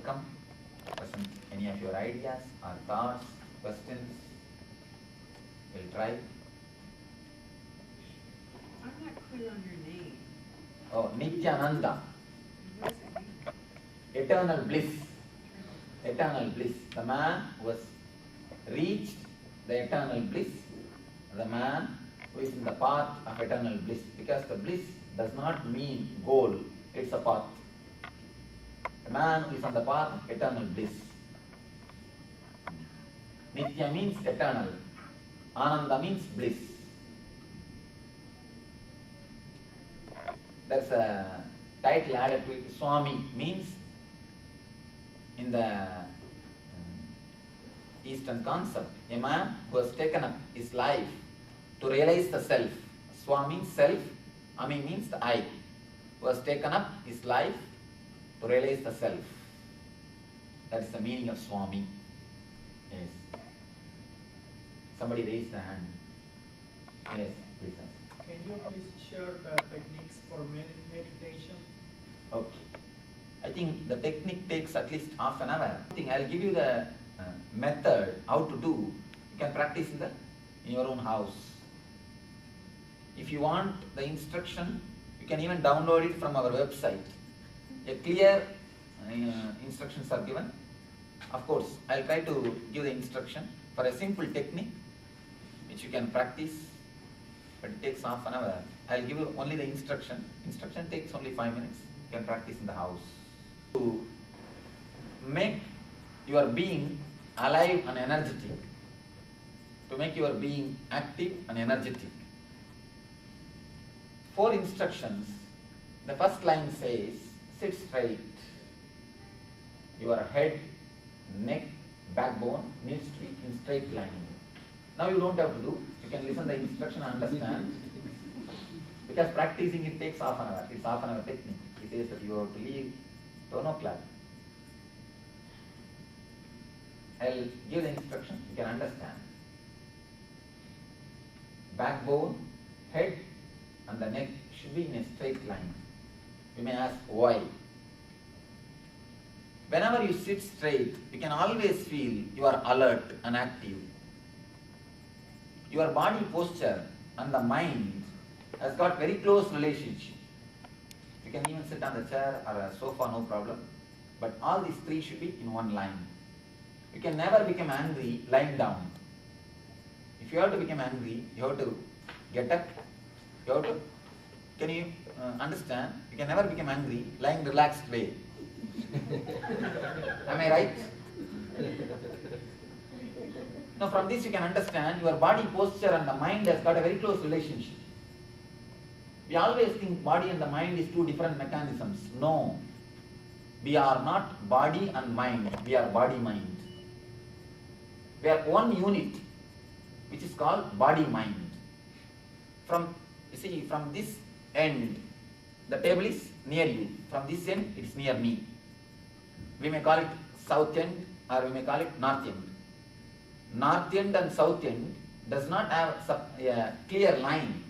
welcome. Present any of your ideas or thoughts, questions. We'll try. I'm not clear on your name. Oh, Nityananda. What does that mean? Eternal bliss. Eternal bliss. The man who has reached the eternal bliss. The man who is in the path of eternal bliss. Because the bliss does not mean goal, it's a path. The man who is on the path of eternal bliss. Nitya means eternal. Ananda means bliss. There's a title added to it. Swami means, in the Eastern concept, a man who has taken up his life to realize the self. Swa means self, Ami means the I, who has taken up his life to realize the self. That is the meaning of Swami. Yes. Somebody raised the hand. Yes, please. Can you please share the techniques for meditation? Okay. I think the technique takes at least half an hour. I think I'll give you the method how to do. You can practice in your own house. If you want the instruction, you can even download it from our website. A clear instructions are given. Of course, I'll try to give the instruction for a simple technique which you can practice, but it takes half an hour. I'll give you only the instruction. Instruction takes only 5 minutes. You can practice in the house. To make your being alive and energetic, to make your being active and energetic. 4 instructions. The first line says, sit straight. Your head, neck, backbone needs to be in straight line. Now you don't have to do. You can listen the instruction and understand. Because practicing it takes half an hour. It's half an hour technique. It says that you have to leave 10 o'clock. I'll give the instruction. You can understand. Backbone, head and the neck should be in a straight line. You may ask why. Whenever you sit straight, you can always feel you are alert and active. Your body posture and the mind has got very close relationship. You can even sit on the chair or a sofa, no problem. But all these 3 should be in one line. You can never become angry lying down. If you have to become angry, you have to get up. You have to, can you understand? You can never become angry lying relaxed way. Am I right? Now from this you can understand your body posture and the mind has got a very close relationship. We always think body and the mind is 2 different mechanisms. No. We are not body and mind. We are body-mind. We are one unit which is called body-mind. From this end, the table is near you. From this end, it is near me. We may call it south end or we may call it north end. North end and south end does not have a clear line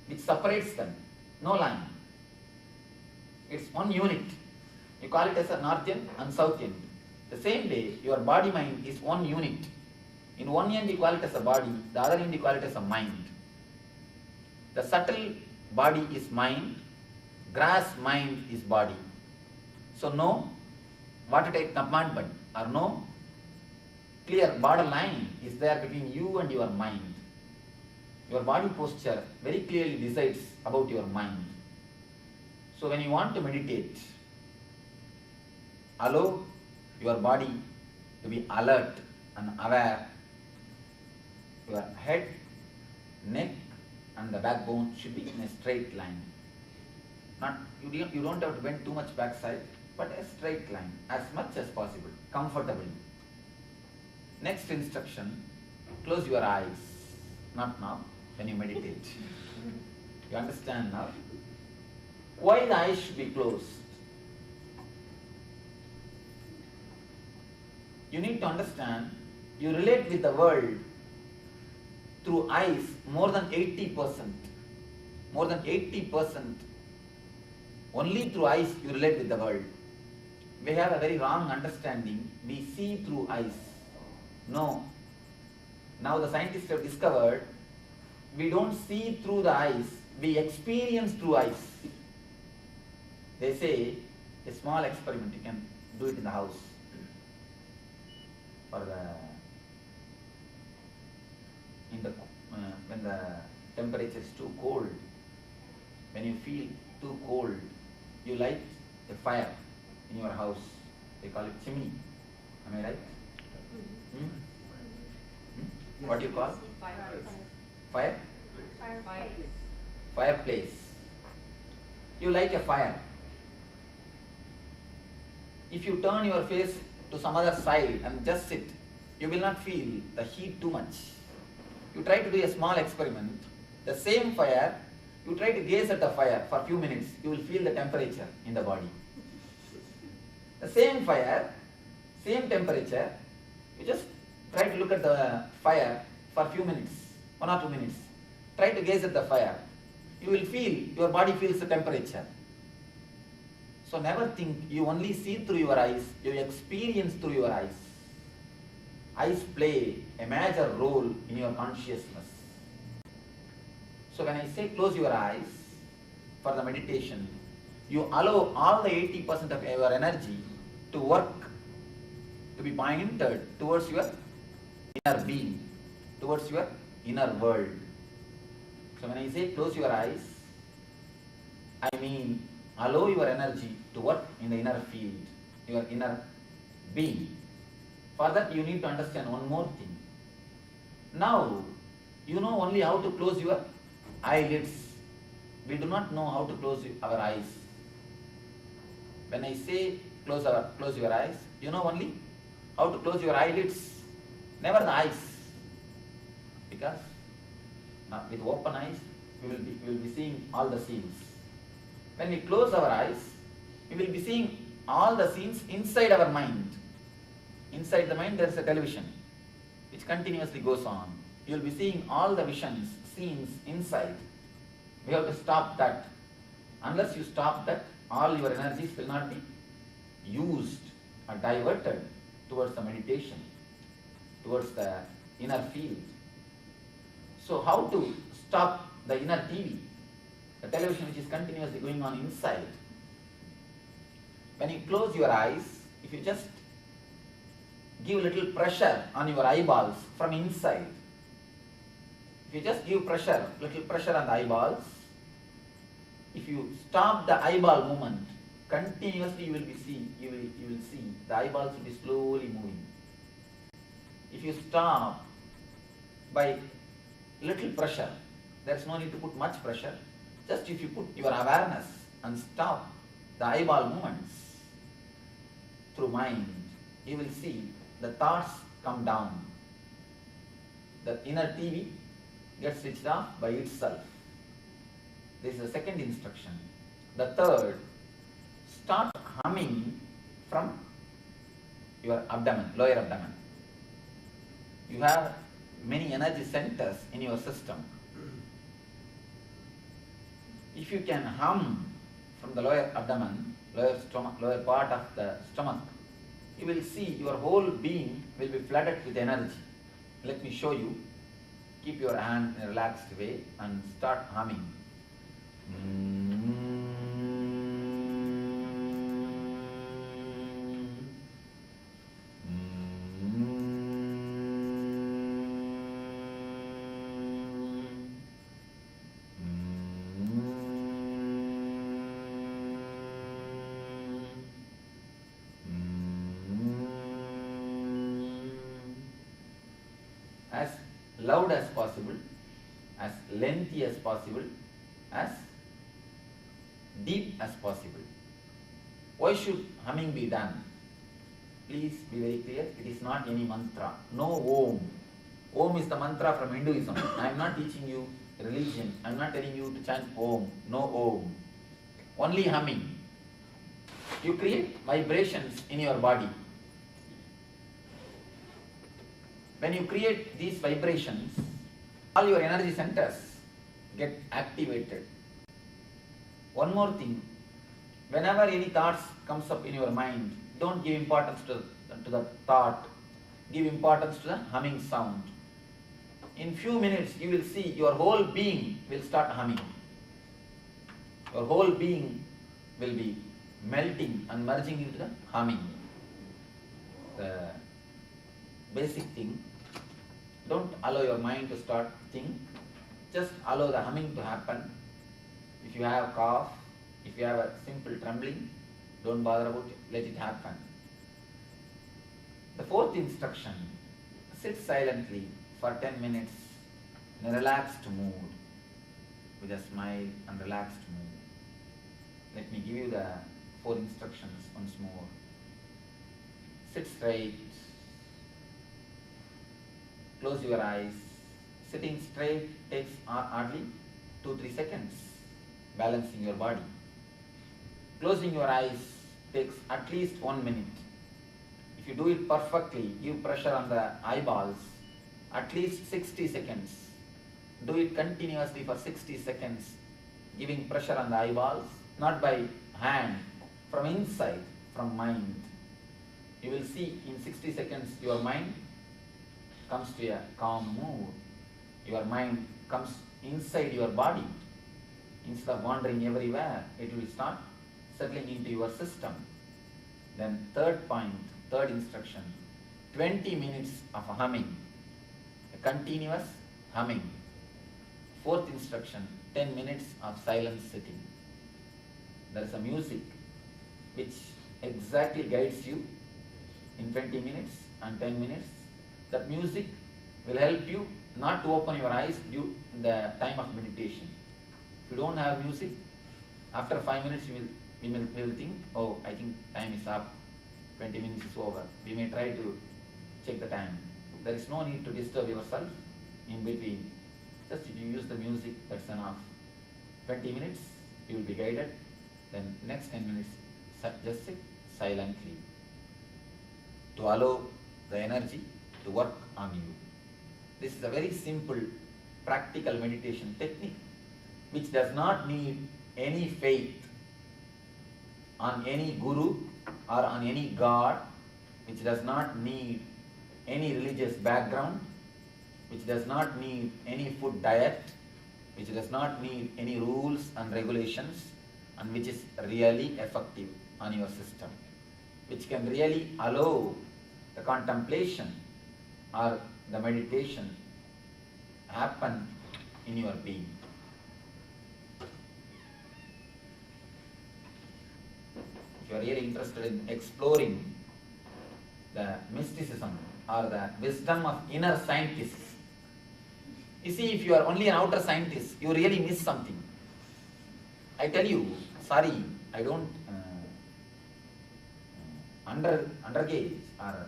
which separates them. No line. It's one unit. You call it as a north end and south end. The same way, your body mind is one unit. In one end you call it as a body, the other end you call it as a mind. The subtle body is mind, gross mind is body. So no watertight commandment or no clear borderline is there between you and your mind. Your body posture very clearly decides about your mind. So when you want to meditate, allow your body to be alert and aware. Your head, neck and the backbone should be in a straight line. You don't have to bend too much backside, but a straight line as much as possible, comfortably. Next instruction, close your eyes. Not now, when you meditate. You understand now? Why the eyes should be closed? You need to understand, you relate with the world through eyes more than 80%. More than 80%. Only through eyes you relate with the world. We have a very wrong understanding. We see through eyes. No. Now the scientists have discovered we don't see through the eyes, we experience through eyes. They say a small experiment, you can do it in the house. When the temperature is too cold, when you feel too cold, you light a fire in your house. They call it chimney. Am I right? What do you call? Fire? Fireplace. You light a fire. If you turn your face to some other side and just sit, you will not feel the heat too much. You try to do a small experiment. The same fire, you try to gaze at the fire for a few minutes, you will feel the temperature in the body. The same fire, same temperature, you just try to look at the fire for a few minutes, 1 or 2 minutes. Try to gaze at the fire. You will feel, your body feels the temperature. So never think you only see through your eyes, you experience through your eyes. Eyes play a major role in your consciousness. So when I say close your eyes for the meditation, you allow all the 80% of your energy to work, to be pointed towards your inner being, towards your inner world. So when I say close your eyes, I mean allow your energy to work in the inner field, your inner being. For that you need to understand one more thing. Now, you know only how to close your eyelids. We do not know how to close our eyes. When I say close your eyes, you know only how to close your eyelids, never the eyes. Because with open eyes, we will be seeing all the scenes. When we close our eyes, we will be seeing all the scenes inside our mind. Inside the mind there is a television which continuously goes on. You will be seeing all the visions, scenes inside. We have to stop that. Unless you stop that, all your energies will not be used or diverted towards the meditation, towards the inner field. So how to stop the inner TV, the television which is continuously going on inside? When you close your eyes, if you just give little pressure on your eyeballs from inside, if you just give little pressure on the eyeballs, if you stop the eyeball movement, continuously you will see the eyeballs will be slowly moving. If you stop by little pressure, there is no need to put much pressure. Just if you put your awareness and stop the eyeball movements through mind, you will see the thoughts come down. The inner TV gets switched off by itself. This is the second instruction. The third, start humming from your abdomen, lower abdomen. You have many energy centers in your system. If you can hum from the lower abdomen, lower stomach, lower part of the stomach, you will see your whole being will be flooded with energy. Let me show you. Keep your hand in a relaxed way and start humming. As loud as possible, as lengthy as possible, as deep as possible. Why should humming be done? Please be very clear, it is not any mantra. No Om. Om is the mantra from Hinduism. I am not teaching you religion. I am not telling you to chant Om. No Om. Only humming. You create vibrations in your body. When you create these vibrations, all your energy centers get activated. One more thing, whenever any thoughts comes up in your mind, Don't give importance to the thought. Give importance to the humming sound. In few minutes, you will see your whole being will start humming. Your whole being will be melting and merging into the humming. The basic thing, don't allow your mind to start think. Just allow the humming to happen. If you have a cough, if you have a simple trembling, don't bother about it, let it happen. The fourth instruction, sit silently for 10 minutes in a relaxed mood, with a smile and relaxed mood. Let me give you the 4 instructions once more. Sit straight, close your eyes. Sitting straight takes hardly 2-3 seconds, balancing your body. Closing your eyes takes at least 1 minute. If you do it perfectly, give pressure on the eyeballs, at least 60 seconds. Do it continuously for 60 seconds, giving pressure on the eyeballs, not by hand, from inside, from mind. You will see in 60 seconds your mind comes to a calm mood. Your mind comes inside your body. Instead of wandering everywhere, it will start settling into your system. Then third point, third instruction, 20 minutes of humming, a continuous humming. Fourth instruction, 10 minutes of silent sitting. There is a music which exactly guides you in 20 minutes and 10 minutes. That music will help you not to open your eyes due the time of meditation. If you don't have music, after 5 minutes you will think, oh, I think time is up, 20 minutes is over. We may try to check the time. There is no need to disturb yourself in between. Just if you use the music, that's enough. 20 minutes, you will be guided. Then next 10 minutes, just sit silently to allow the energy to work on you. This is a very simple, practical meditation technique which does not need any faith on any guru or on any god, which does not need any religious background, which does not need any food diet, which does not need any rules and regulations, and which is really effective on your system, which can really allow the contemplation or the meditation happen in your being. If you are really interested in exploring the mysticism or the wisdom of inner scientists, you see, if you are only an outer scientist, you really miss something. I tell you, sorry, I don't undergauge or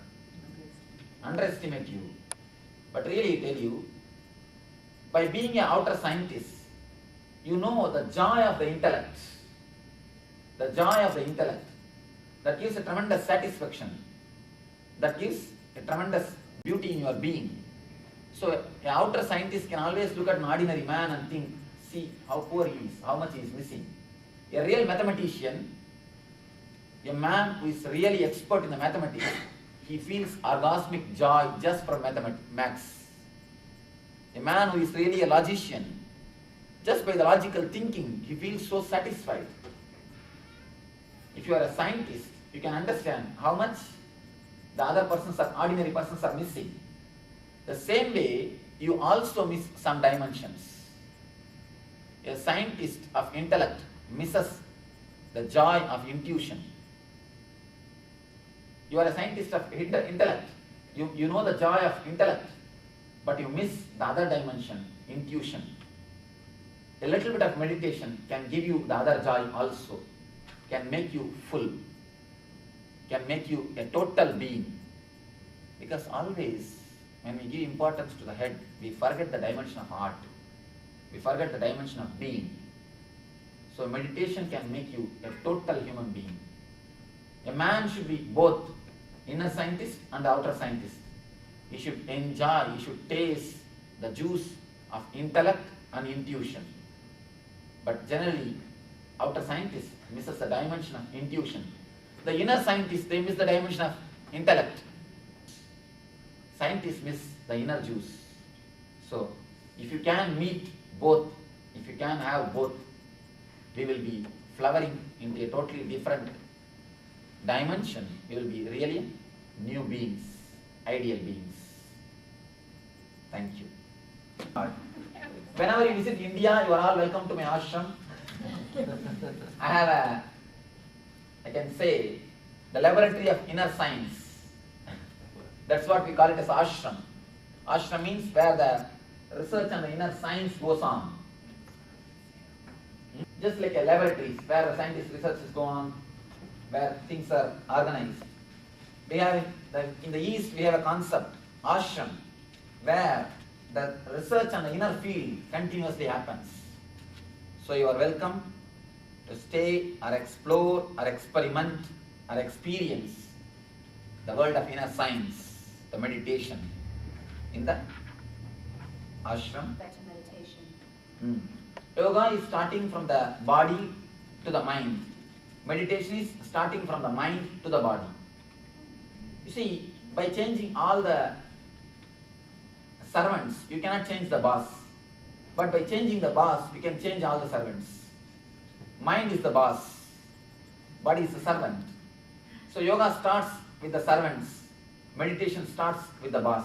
underestimate you, but really tell you, by being an outer scientist, you know the joy of the intellect. The joy of the intellect, that gives a tremendous satisfaction, that gives a tremendous beauty in your being. So an outer scientist can always look at an ordinary man and think, see how poor he is, how much he is missing. A real mathematician, a man who is really expert in the mathematics, he feels orgasmic joy just from mathematics. A man who is really a logician, just by the logical thinking, he feels so satisfied. If you are a scientist, you can understand how much the other persons are, ordinary persons are missing. The same way, you also miss some dimensions. A scientist of intellect misses the joy of intuition. You are a scientist of intellect. You know the joy of intellect, but you miss the other dimension, intuition. A little bit of meditation can give you the other joy also, can make you full, can make you a total being. Because always, when we give importance to the head, we forget the dimension of heart. We forget the dimension of being. So meditation can make you a total human being. A man should be both inner scientist and outer scientist. He should enjoy, he should taste the juice of intellect and intuition. But generally, outer scientist misses the dimension of intuition. The inner scientists, they miss the dimension of intellect. Scientists miss the inner juice. So, if you can meet both, if you can have both, we will be flowering into a totally different dimension. We will be really new beings, ideal beings. Thank you. Whenever you visit India, you are all welcome to my ashram. I can say, the laboratory of inner science. That's what we call it as ashram. Ashram means where the research on the inner science goes on. Just like a laboratory where the scientists' researches go on, where things are organized. We have in the East we have a concept, ashram, where the research on the inner field continuously happens. So you are welcome to stay or explore or experiment or experience the world of inner science, the meditation in the ashram. Better meditation. Yoga is starting from the body to the mind. Meditation is starting from the mind to the body. You see, by changing all the servants, you cannot change the boss. But by changing the boss, you can change all the servants. Mind is the boss, body is the servant. So yoga starts with the servants, meditation starts with the boss.